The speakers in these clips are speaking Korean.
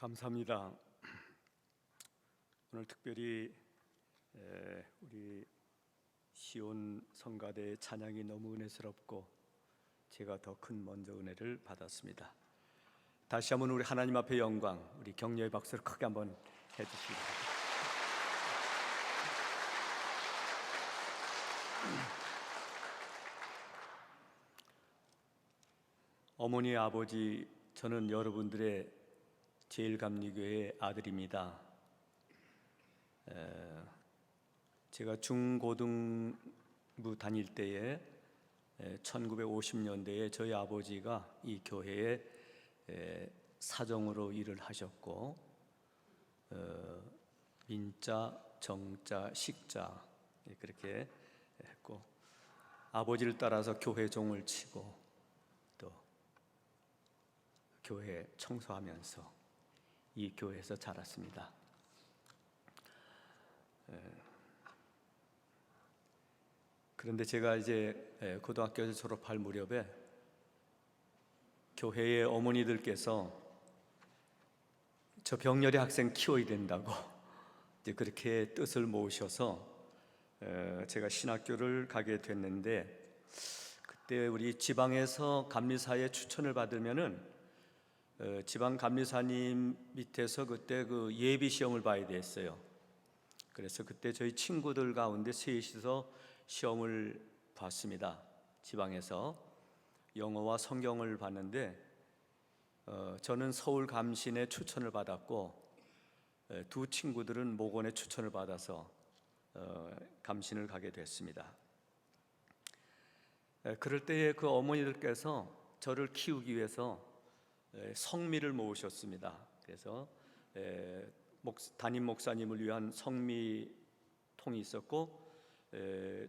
감사합니다. 오늘 특별히 우리 시온 성가대의 찬양이 너무 은혜스럽고 제가 더 큰 먼저 은혜를 받았습니다. 다시 한번 우리 하나님 앞에 영광, 우리 격려의 박수를 크게 한번 해주시기 바랍니다. 어머니, 아버지, 저는 여러분들의 제일감리교회 아들입니다. 제가 중고등부 다닐 때에 1950년대에 저희 아버지가 이 교회에 사정으로 일을 하셨고, 민자, 정자, 식자 그렇게 했고, 아버지를 따라서 교회 종을 치고 또 교회 청소하면서 이 교회에서 자랐습니다. 그런데 제가 이제 고등학교에서 졸업할 무렵에 교회의 어머니들께서 저 병렬의 학생 키워야 된다고 이제 그렇게 뜻을 모으셔서 제가 신학교를 가게 됐는데, 그때 우리 지방에서 감리사의 추천을 받으면은 지방 감리사님 밑에서 그때 그 예비 시험을 봐야 됐어요. 그래서 그때 저희 친구들 가운데 셋이서 시험을 봤습니다. 지방에서 영어와 성경을 봤는데 저는 서울 감신의 추천을 받았고, 두 친구들은 목원의 추천을 받아서 감신을 가게 됐습니다. 그럴 때에 그 어머니들께서 저를 키우기 위해서 성미를 모으셨습니다. 그래서 담임 목사님을 위한 성미통이 있었고,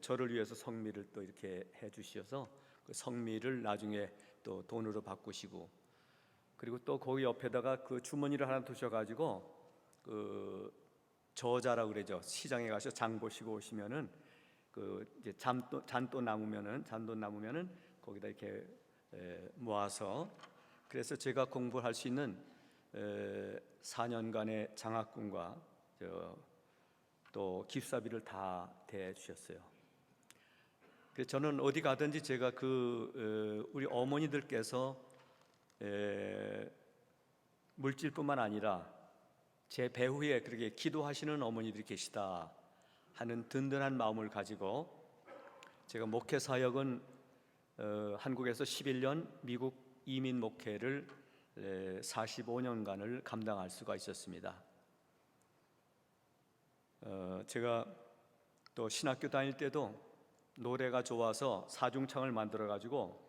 저를 위해서 성미를 또 이렇게 해주셔서 그 성미를 나중에 또 돈으로 바꾸시고, 그리고 또 거기 옆에다가 그 주머니를 하나 두셔가지고 그 저자라고 그러죠. 시장에 가서 장 보시고 오시면은 그 이제 잔돈 남으면은 거기다 이렇게 모아서, 그래서 제가 공부할 수 있는 4년간의 장학금과 또 기숙사비를 다 대주셨어요. 그래서 저는 어디 가든지 제가 우리 어머니들께서 물질뿐만 아니라 제 배후에 그렇게 기도하시는 어머니들이 계시다 하는 든든한 마음을 가지고 제가 목회 사역은 한국에서 11년, 미국 이민 목회를 45년간을 감당할 수가 있었습니다. 제가 또 신학교 다닐 때도 노래가 좋아서 사중창을 만들어 가지고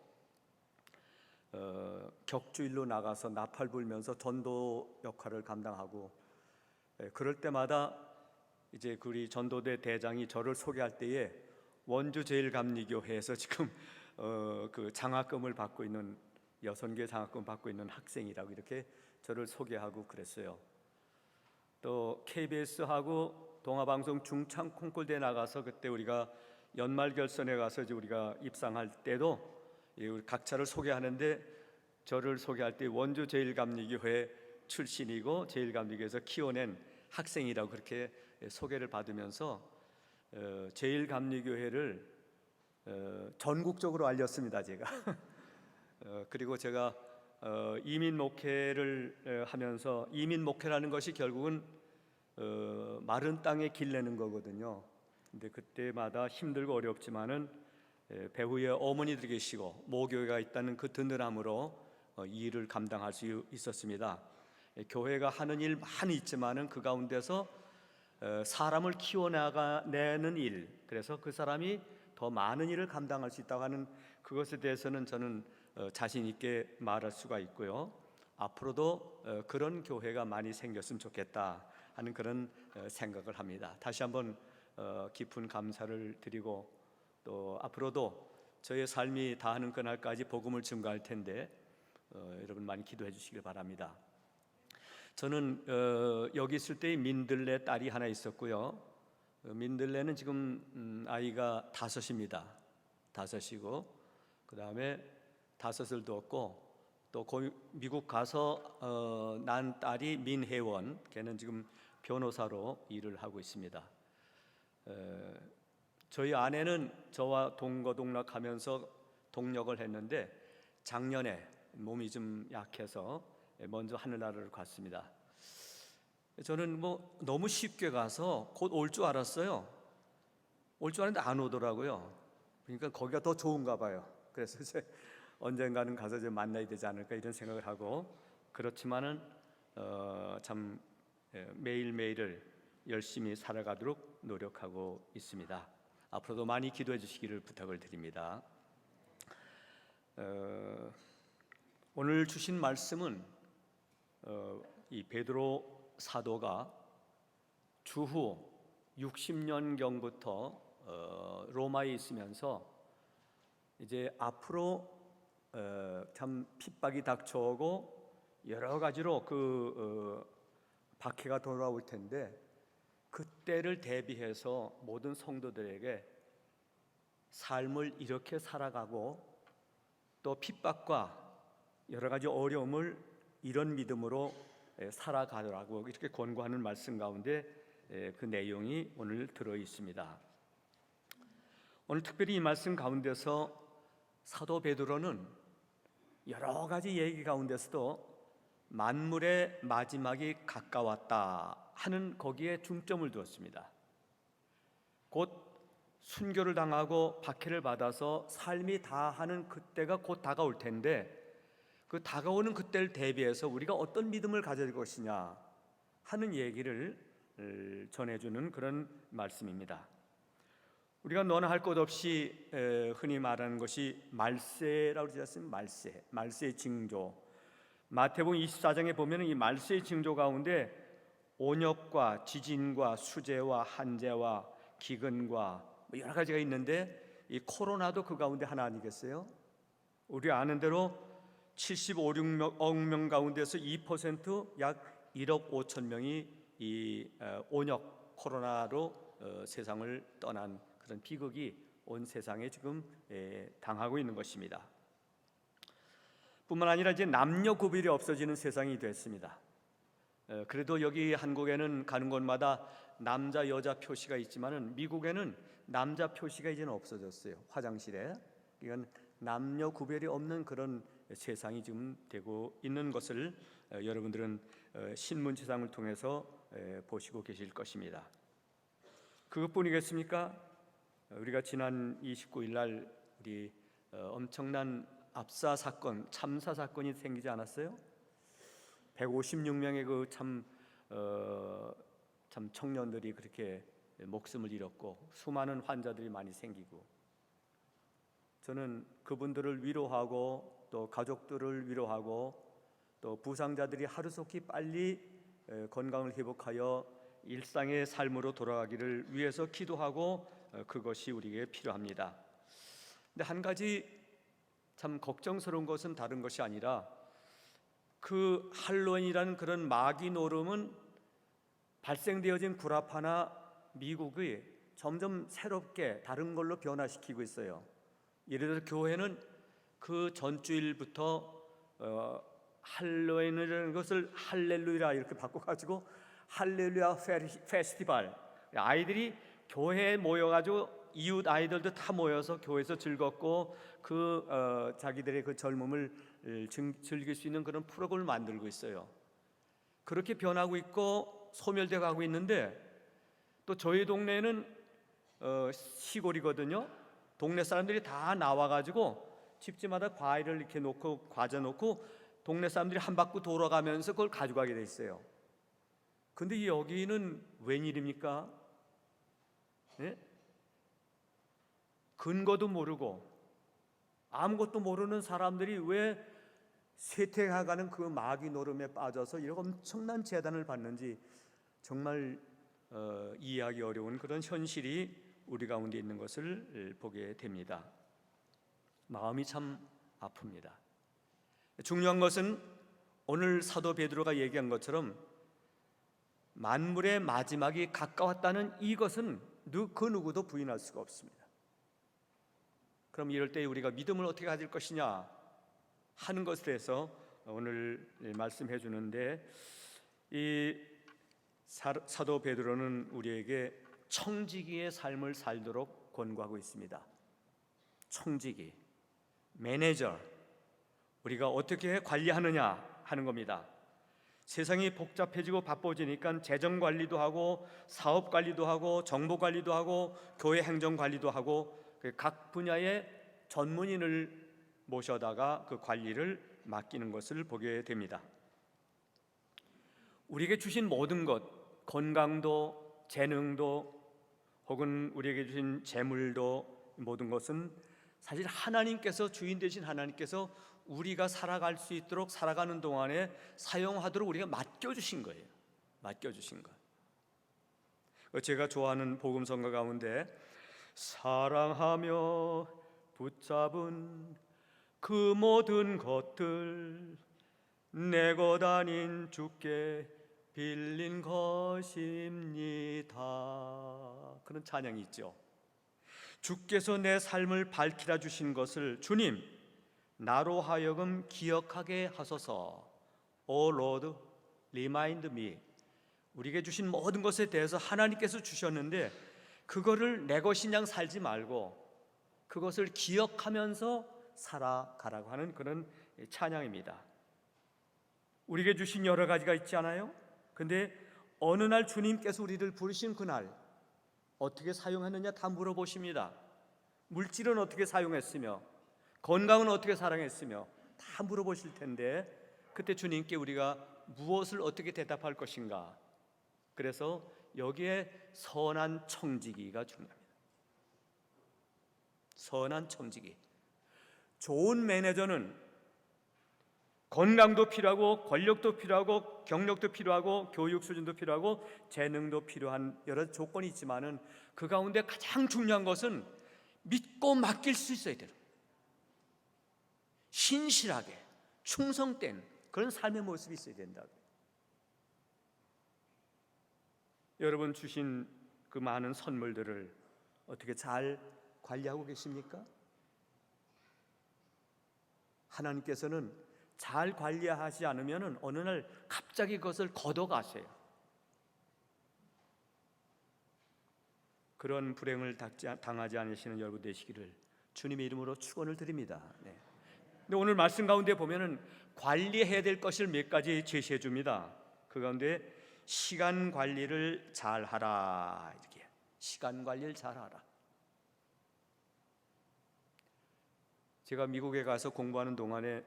격주일로 나가서 나팔 불면서 전도 역할을 감당하고, 그럴 때마다 이제 우리 전도대 대장이 저를 소개할 때에 원주 제일감리교회에서 지금 그 장학금을 받고 있는, 여선교회 장학금 받고 있는 학생이라고 이렇게 저를 소개하고 그랬어요. 또 KBS하고 동아방송 중창 콩쿨대에 나가서 그때 우리가 연말 결선에 가서 이제 우리가 입상할 때도 우리 각자를 소개하는데, 저를 소개할 때 원주 제일감리교회 출신이고 제일감리교회에서 키워낸 학생이라고 그렇게 소개를 받으면서 제일감리교회를 전국적으로 알렸습니다, 제가. 그리고 제가 이민 목회를 하면서, 이민 목회라는 것이 결국은 마른 땅에 길 내는 거거든요. 근데 그때마다 힘들고 어렵지만은 배후에 어머니들이 계시고 모교회가 있다는 그 든든함으로 이 일을 감당할 수 있었습니다. 교회가 하는 일 많이 있지만은 그 가운데서 사람을 키워내는 일, 그래서 그 사람이 더 많은 일을 감당할 수 있다고 하는 그것에 대해서는 저는 자신 있게 말할 수가 있고요. 앞으로도 그런 교회가 많이 생겼으면 좋겠다 하는 그런 생각을 합니다. 다시 한번 깊은 감사를 드리고, 또 앞으로도 저의 삶이 다하는 그날까지 복음을 증거할 텐데 여러분 많이 기도해 주시길 바랍니다. 저는 여기 있을 때 민들레 딸이 하나 있었고요. 민들레는 지금 아이가 5입니다. 5이고 그 다음에 5을 두었고, 또 미국 가서 난 딸이 민혜원, 걔는 지금 변호사로 일을 하고 있습니다. 저희 아내는 저와 동거동락하면서 동력을 했는데 작년에 몸이 좀 약해서 먼저 하늘나라를 갔습니다. 저는 너무 쉽게 가서 곧 올 줄 알았어요. 올 줄 알았는데 안 오더라고요. 그러니까 거기가 더 좋은가 봐요. 그래서 이제 언젠가는 가서 좀 만나야 되지 않을까 이런 생각을 하고, 그렇지만은 참 매일매일을 열심히 살아가도록 노력하고 있습니다. 앞으로도 많이 기도해 주시기를 부탁을 드립니다. 오늘 주신 말씀은 이 베드로 사도가 주후 60년경부터 로마에 있으면서 이제 앞으로 참 핍박이 닥쳐오고 여러 가지로 박해가 돌아올 텐데, 그때를 대비해서 모든 성도들에게 삶을 이렇게 살아가고 또 핍박과 여러 가지 어려움을 이런 믿음으로 살아가라고 이렇게 권고하는 말씀 가운데 그 내용이 오늘 들어 있습니다. 오늘 특별히 이 말씀 가운데서 사도 베드로는 여러 가지 얘기 가운데서도 만물의 마지막이 가까웠다 하는 거기에 중점을 두었습니다. 곧 순교를 당하고 박해를 받아서 삶이 다하는 그때가 곧 다가올 텐데, 그 다가오는 그때를 대비해서 우리가 어떤 믿음을 가질 것이냐 하는 얘기를 전해주는 그런 말씀입니다. 우리가 너나 할 것 없이 흔히 말하는 것이 말세라고 하셨습니다. 말세의 징조. 마태복음 24장에 보면 이 말세의 징조 가운데 온역과 지진과 수재와 한재와 기근과 여러 가지가 있는데, 이 코로나도 그 가운데 하나 아니겠어요? 우리 아는 대로 75, 6억 명 가운데서 2% 약 1억 5천 명이 이 온역 코로나로 세상을 떠난 그런 비극이 온 세상에 지금 당하고 있는 것입니다. 뿐만 아니라 이제 남녀 구별이 없어지는 세상이 됐습니다. 그래도 여기 한국에는 가는 곳마다 남자 여자 표시가 있지만은 미국에는 남자 표시가 이제는 없어졌어요. 화장실에. 이건 남녀 구별이 없는 그런 세상이 지금 되고 있는 것을 여러분들은 신문지상을 통해서 보시고 계실 것입니다. 그것뿐이겠습니까? 우리가 지난 29일 날 우리 엄청난 압사 사건, 참사 사건이 생기지 않았어요? 156명의 그 참 청년들이 그렇게 목숨을 잃었고 수많은 환자들이 많이 생기고, 저는 그분들을 위로하고 또 가족들을 위로하고 또 부상자들이 하루속히 빨리 건강을 회복하여 일상의 삶으로 돌아가기를 위해서 기도하고 그것이 우리에게 필요합니다. 근데 한 가지 참 걱정스러운 것은 다른 것이 아니라 그 할로윈이라는 그런 마귀 노름은 발생되어진 구라파나 미국이 점점 새롭게 다른 걸로 변화시키고 있어요. 예를 들어 교회는 그 전주일부터 할로윈이라는 것을 할렐루야 이렇게 바꿔가지고 할렐루야 페스티벌, 아이들이 교회에 모여가지고 이웃 아이들도 다 모여서 교회에서 즐겁고 자기들의 그 젊음을 즐길 수 있는 그런 프로그램을 만들고 있어요. 그렇게 변하고 있고 소멸되어 가고 있는데, 또 저희 동네는 시골이거든요. 동네 사람들이 다 나와가지고 집집마다 과일을 이렇게 놓고 과자 놓고 동네 사람들이 한 바퀴 돌아가면서 그걸 가져가게 돼 있어요. 근데 여기는 웬일입니까? 네? 근거도 모르고 아무것도 모르는 사람들이 왜 쇠퇴해가는 그 마귀 노름에 빠져서 이런 엄청난 재단을 받는지 정말 이해하기 어려운 그런 현실이 우리 가운데 있는 것을 보게 됩니다. 마음이 참 아픕니다. 중요한 것은 오늘 사도 베드로가 얘기한 것처럼 만물의 마지막이 가까웠다는 이것은 그 누구도 부인할 수가 없습니다. 그럼 이럴 때 우리가 믿음을 어떻게 가질 것이냐 하는 것에 대해서 오늘 말씀해 주는데, 이 사도 베드로는 우리에게 청지기의 삶을 살도록 권고하고 있습니다. 청지기, 매니저, 우리가 어떻게 관리하느냐 하는 겁니다. 세상이 복잡해지고 바빠지니까 재정 관리도 하고 사업 관리도 하고 정보 관리도 하고 교회 행정 관리도 하고 각 분야의 전문인을 모셔다가 그 관리를 맡기는 것을 보게 됩니다. 우리에게 주신 모든 것, 건강도 재능도 혹은 우리에게 주신 재물도, 모든 것은 사실 하나님께서, 주인 되신 하나님께서 우리가 살아갈 수 있도록 살아가는 동안에 사용하도록 우리가 맡겨주신 거예요. 맡겨주신 것. 제가 좋아하는 복음성가 가운데 사랑하며 붙잡은 그 모든 것들 내 것 아닌 주께 빌린 것입니다, 그런 찬양이 있죠. 주께서 내 삶을 밝히라 주신 것을 주님 나로 하여금 기억하게 하소서. O Lord, remind me. 우리에게 주신 모든 것에 대해서 하나님께서 주셨는데 그거를 내 것인 양 살지 말고 그것을 기억하면서 살아가라고 하는 그런 찬양입니다. 우리에게 주신 여러 가지가 있지 않아요? 근데 어느 날 주님께서 우리를 부르신 그날 어떻게 사용했느냐 다 물어보십니다. 물질은 어떻게 사용했으며 건강은 어떻게 사랑했으며 다 물어보실 텐데 그때 주님께 우리가 무엇을 어떻게 대답할 것인가. 그래서 여기에 선한 청지기가 중요합니다. 선한 청지기. 좋은 매니저는 건강도 필요하고 권력도 필요하고 경력도 필요하고 교육 수준도 필요하고 재능도 필요한 여러 조건이 있지만은 그 가운데 가장 중요한 것은 믿고 맡길 수 있어야 돼요. 신실하게 충성된 그런 삶의 모습이 있어야 된다고. 여러분 주신 그 많은 선물들을 어떻게 잘 관리하고 계십니까? 하나님께서는 잘 관리하지 않으면 어느 날 갑자기 그것을 걷어가세요. 그런 불행을 당하지 않으시는 여러분 되시기를 주님의 이름으로 축원을 드립니다. 네. 근데 오늘 말씀 가운데 보면은 관리해야 될 것을 몇 가지 제시해 줍니다. 그 가운데 시간 관리를 잘 하라, 이렇게. 시간 관리를 잘 하라. 제가 미국에 가서 공부하는 동안에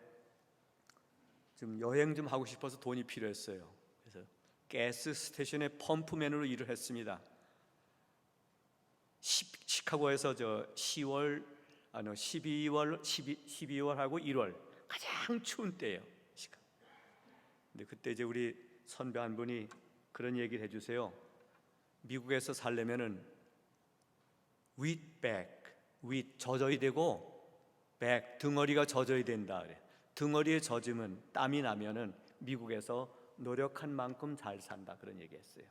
좀 여행 좀 하고 싶어서 돈이 필요했어요. 그래서 가스 스테이션의 펌프맨으로 일을 했습니다. 시카고에서 12월하고 1월 가장 추운 때예요. 근데 그때 이제 우리 선배 한 분이 그런 얘기를 해주세요. 미국에서 살려면은 윗 젖어야 되고 백 등어리가 젖어야 된다 그래. 등어리에 젖으면 땀이 나면은 미국에서 노력한 만큼 잘 산다, 그런 얘기했어요.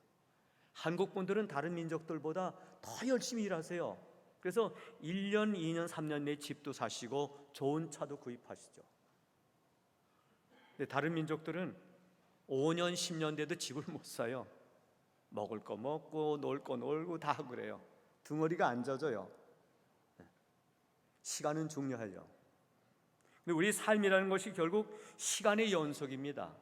한국 분들은 다른 민족들보다 더 열심히 일하세요. 그래서 1년, 2년, 3년 내에 집도 사시고 좋은 차도 구입하시죠. 근데 다른 민족들은 5년, 10년 돼도 집을 못 사요. 먹을 거 먹고 놀 거 놀고 다 그래요. 등어리가 안 젖어요. 시간은 중요해요. 근데 우리 삶이라는 것이 결국 시간의 연속입니다.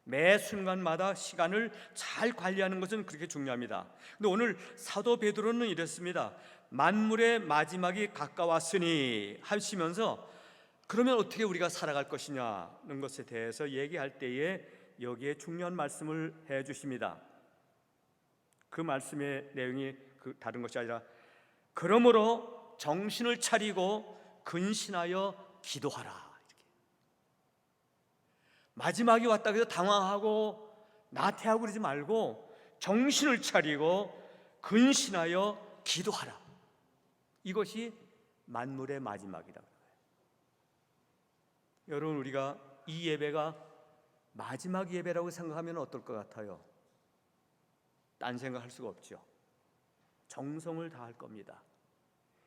매 순간마다 시간을 잘 관리하는 것은 그렇게 중요합니다. 근데 오늘 사도 베드로는 이랬습니다. 만물의 마지막이 가까웠으니 하시면서 그러면 어떻게 우리가 살아갈 것이냐는 것에 대해서 얘기할 때에 여기에 중요한 말씀을 해 주십니다. 그 말씀의 내용이 다른 것이 아니라 그러므로 정신을 차리고 근신하여 기도하라, 이렇게. 마지막이 왔다 그래서 당황하고 나태하고 그러지 말고 정신을 차리고 근신하여 기도하라. 이것이 만물의 마지막이라고 해요. 여러분, 우리가 이 예배가 마지막 예배라고 생각하면 어떨 것 같아요? 딴 생각할 수가 없죠. 정성을 다할 겁니다.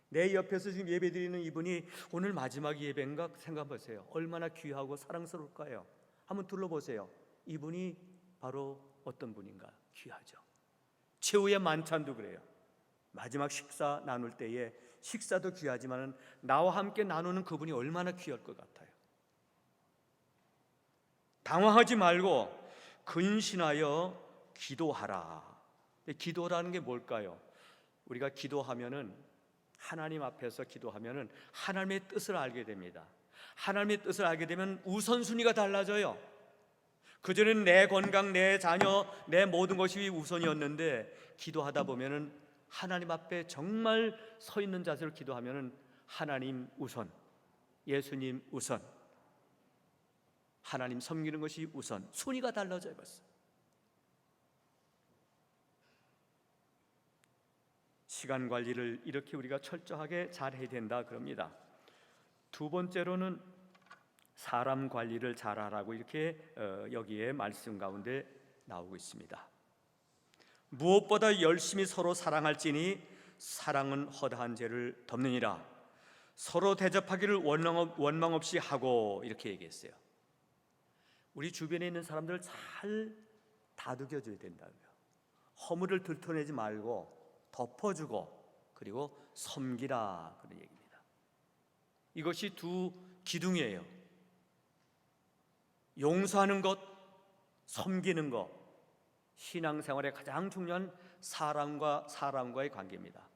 내 옆에서 지금 예배드리는 이분이 오늘 마지막 예배인가 생각해 보세요. 얼마나 귀하고 사랑스러울까요? 한번 둘러보세요. 이분이 바로 어떤 분인가? 귀하죠. 최후의 만찬도 그래요. 마지막 식사 나눌 때에 식사도 귀하지만 나와 함께 나누는 그분이 얼마나 귀할 것 같아요. 당황하지 말고 근신하여 기도하라. 기도라는 게 뭘까요? 우리가 기도하면은, 하나님 앞에서 기도하면은 하나님의 뜻을 알게 됩니다. 하나님의 뜻을 알게 되면 우선순위가 달라져요. 그전에는 내 건강, 내 자녀, 내 모든 것이 우선이었는데 기도하다 보면은 하나님 앞에 정말 서 있는 자세로 기도하면은 하나님 우선, 예수님 우선, 하나님 섬기는 것이 우선, 순위가 달라져요. 벌써 시간 관리를 이렇게 우리가 철저하게 잘 해야 된다 그럽니다. 두 번째로는 사람 관리를 잘하라고 이렇게 여기에 말씀 가운데 나오고 있습니다. 무엇보다 열심히 서로 사랑할지니 사랑은 허다한 죄를 덮느니라. 서로 대접하기를 원망 없이 하고, 이렇게 얘기했어요. 우리 주변에 있는 사람들을 잘 다독여줘야 된다고요. 허물을 들춰내지 말고 덮어주고, 그리고 섬기라, 그런 얘기입니다. 이것이 두 기둥이에요. 용서하는 것, 섬기는 것, 신앙생활의 가장 중요한 사람과 사람과의 관계입니다.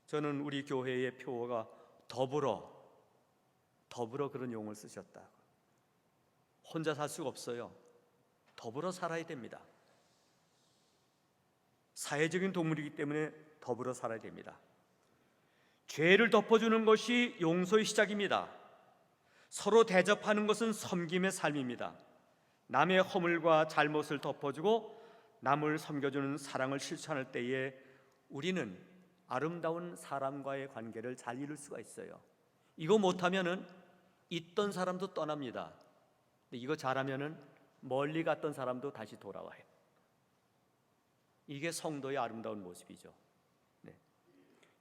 저는 우리 교회의 표어가 더불어 그런 용어를 쓰셨다. 혼자 살 수가 없어요. 더불어 살아야 됩니다. 사회적인 동물이기 때문에 더불어 살아야 됩니다. 죄를 덮어주는 것이 용서의 시작입니다. 서로 대접하는 것은 섬김의 삶입니다. 남의 허물과 잘못을 덮어주고 남을 섬겨주는 사랑을 실천할 때에 우리는 아름다운 사람과의 관계를 잘 이룰 수가 있어요. 이거 못하면은 있던 사람도 떠납니다. 근데 이거 잘하면은 멀리 갔던 사람도 다시 돌아와요. 이게 성도의 아름다운 모습이죠. 네.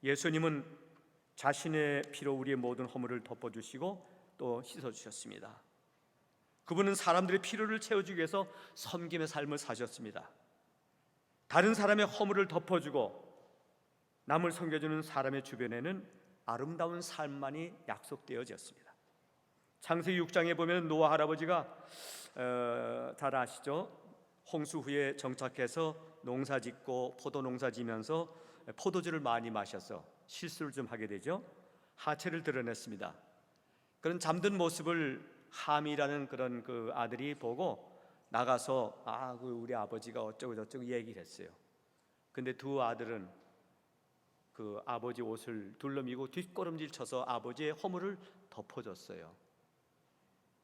예수님은 자신의 피로 우리의 모든 허물을 덮어주시고 또 씻어주셨습니다. 그분은 사람들의 필요를 채워주기 위해서 섬김의 삶을 사셨습니다. 다른 사람의 허물을 덮어주고 남을 섬겨주는 사람의 주변에는 아름다운 삶만이 약속되어졌습니다. 창세기 6장에 보면 노아 할아버지가 잘 아시죠? 홍수 후에 정착해서 농사 짓고 포도 농사 지면서 포도주를 많이 마셔서 실수를 좀 하게 되죠. 하체를 드러냈습니다. 그런 잠든 모습을 함이라는 그런 그 아들이 보고 나가서 우리 아버지가 어쩌고 저쩌고 얘기를 했어요. 근데 두 아들은 그 아버지 옷을 둘러미고 뒷걸음질 쳐서 아버지의 허물을 덮어줬어요.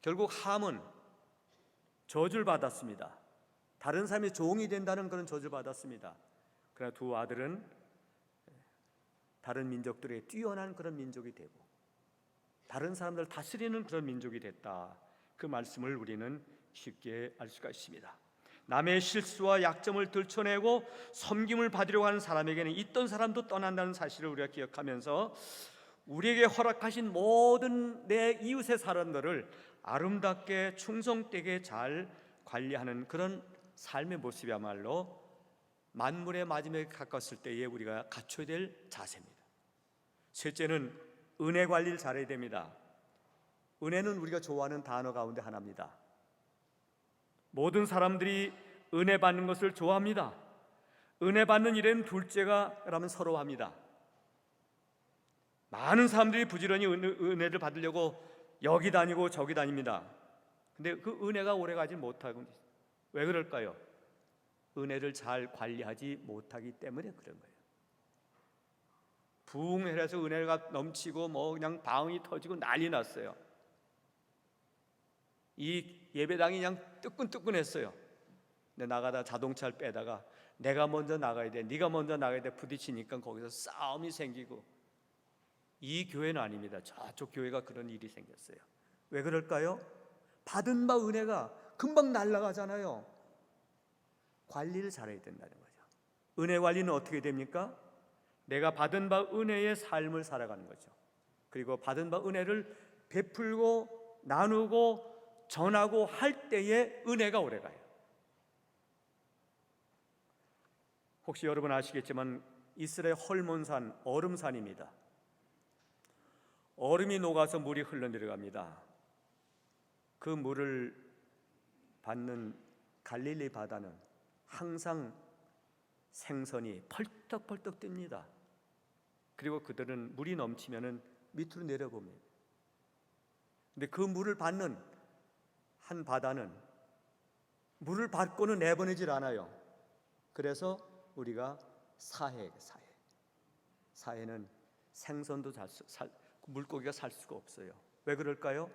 결국 함은 저주를 받았습니다. 다른 사람이 종이 된다는 그런 저주를 받았습니다. 그러나 두 아들은 다른 민족들에 뛰어난 그런 민족이 되고 다른 사람들을 다스리는 그런 민족이 됐다. 그 말씀을 우리는 쉽게 알 수가 있습니다. 남의 실수와 약점을 들춰내고 섬김을 받으려고 하는 사람에게는 있던 사람도 떠난다는 사실을 우리가 기억하면서 우리에게 허락하신 모든 내 이웃의 사람들을 아름답게 충성되게 잘 관리하는 그런 삶의 모습이야말로 만물의 마지막에 가까웠을 때에 우리가 갖춰야 될 자세입니다. 셋째는 은혜 관리를 잘해야 됩니다. 은혜는 우리가 좋아하는 단어 가운데 하나입니다. 모든 사람들이 은혜 받는 것을 좋아합니다. 은혜 받는 일에는 둘째가 라면 서러워합니다. 많은 사람들이 부지런히 은혜를 받으려고 여기 다니고 저기 다닙니다. 근데 그 은혜가 오래가지 못하고, 왜 그럴까요? 은혜를 잘 관리하지 못하기 때문에 그런 거예요. 부흥회에서 은혜가 넘치고 그냥 방언이 터지고 난리 났어요. 이 예배당이 그냥 뜨끈뜨끈했어요. 근데 나가다 자동차를 빼다가 내가 먼저 나가야 돼, 네가 먼저 나가야 돼 부딪히니까 거기서 싸움이 생기고, 이 교회는 아닙니다. 저쪽 교회가 그런 일이 생겼어요. 왜 그럴까요? 받은 바 은혜가 금방 날아가잖아요. 관리를 잘해야 된다는 거죠. 은혜 관리는 어떻게 됩니까? 내가 받은 바 은혜의 삶을 살아가는 거죠. 그리고 받은 바 은혜를 베풀고 나누고 전하고 할 때에 은혜가 오래가요. 혹시 여러분 아시겠지만 이스라엘 헐몬산 얼음산입니다. 얼음이 녹아서 물이 흘러내려갑니다. 그 물을 받는 갈릴리 바다는 항상 생선이 펄떡펄떡 뜹니다. 그리고 그들은 물이 넘치면 밑으로 내려봅니다. 근데 그 물을 받는 한 바다는 물을 받고는 내보내질 않아요. 그래서 우리가 사해는 생선도 물고기가 살 수가 없어요. 왜 그럴까요?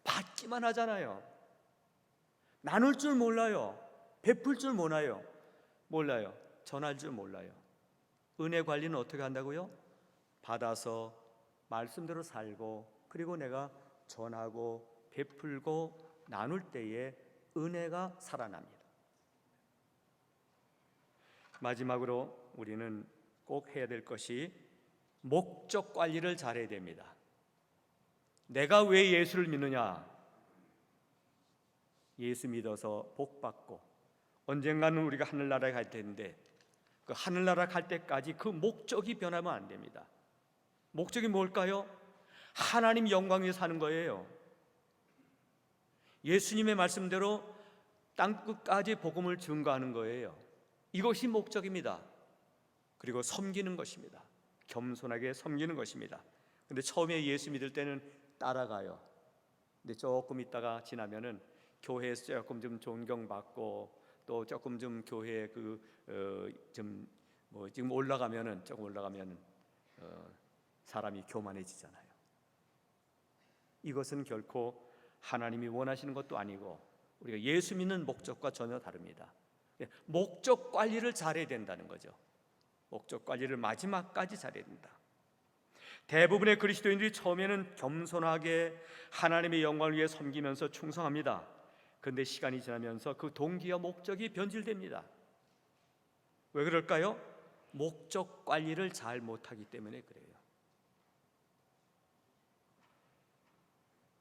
받기만 하잖아요. 나눌 줄 몰라요. 베풀 줄 몰라요. 전할 줄 몰라요. 은혜 관리는 어떻게 한다고요? 받아서 말씀대로 살고, 그리고 내가 전하고 베풀고 나눌 때에 은혜가 살아납니다. 마지막으로 우리는 꼭 해야 될 것이 목적 관리를 잘해야 됩니다. 내가 왜 예수를 믿느냐? 예수 믿어서 복 받고 언젠가는 우리가 하늘나라에 갈 텐데, 그 하늘나라 갈 때까지 그 목적이 변하면 안 됩니다. 목적이 뭘까요? 하나님 영광 위에 사는 거예요. 예수님의 말씀대로 땅끝까지 복음을 증거하는 거예요. 이것이 목적입니다. 그리고 섬기는 것입니다. 겸손하게 섬기는 것입니다. 근데 처음에 예수 믿을 때는 따라가요. 근데 조금 있다가 지나면은 교회에서 조금 좀 존경받고, 또 조금 좀 교회에 지금 올라가면은 사람이 교만해지잖아요. 이것은 결코 하나님이 원하시는 것도 아니고 우리가 예수 믿는 목적과 전혀 다릅니다. 목적 관리를 잘해야 된다는 거죠. 목적 관리를 마지막까지 잘해야 된다. 대부분의 그리스도인들이 처음에는 겸손하게 하나님의 영광을 위해 섬기면서 충성합니다. 그런데 시간이 지나면서 그 동기와 목적이 변질됩니다. 왜 그럴까요? 목적 관리를 잘 못하기 때문에 그래요.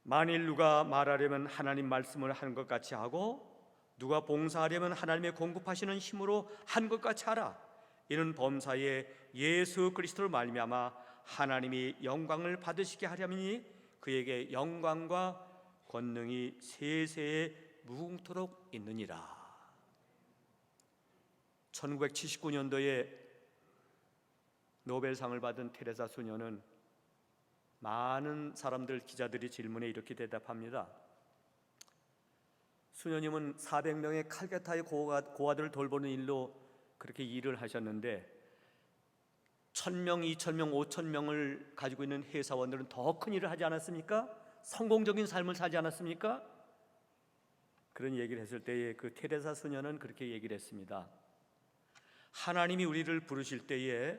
만일 누가 말하려면 하나님 말씀을 하는 것 같이 하고, 누가 봉사하려면 하나님의 공급하시는 힘으로 한 것 같이 하라. 이는 범사에 예수 그리스도를 말미암아 하나님이 영광을 받으시게 하려니 그에게 영광과 권능이 세세에 무궁토록 있느니라. 1979년도에 노벨상을 받은 테레사 수녀는 많은 기자들이 질문에 이렇게 대답합니다. 수녀님은 400명의 칼케타의 고아들을 돌보는 일로 그렇게 일을 하셨는데 1000명, 2000명, 5000명을 가지고 있는 회사원들은 더 큰 일을 하지 않았습니까? 성공적인 삶을 살지 않았습니까? 그런 얘기를 했을 때에 그 테레사 수녀는 그렇게 얘기를 했습니다. 하나님이 우리를 부르실 때에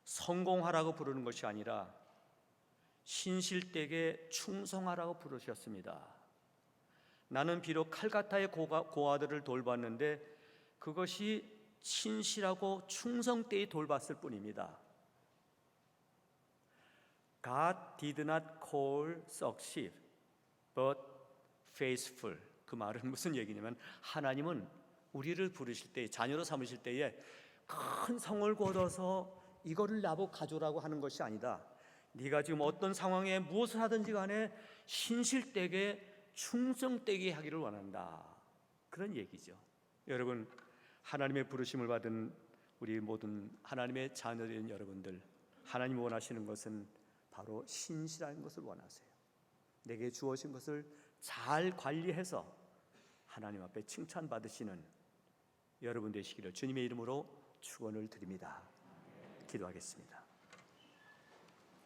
성공하라고 부르는 것이 아니라 신실되게 충성하라고 부르셨습니다. 나는 비록 칼가타의 고아들을 돌봤는데 그것이 신실하고 충성 때에 돌봤을 뿐입니다. God did not call success, but faithful. 그 말은 무슨 얘기냐면 하나님은 우리를 부르실 때, 자녀로 삼으실 때에 큰 성을 거둬서 이거를 나보고 가져라고 하는 것이 아니다. 네가 지금 어떤 상황에 무엇을 하든지 간에 신실되게 충성되게 하기를 원한다. 그런 얘기죠. 여러분, 하나님의 부르심을 받은 우리 모든 하나님의 자녀된 여러분들, 하나님 원하시는 것은 바로 신실한 것을 원하세요. 내게 주어진 것을 잘 관리해서 하나님 앞에 칭찬받으시는 여러분 되시기를 주님의 이름으로 축원을 드립니다. 기도하겠습니다.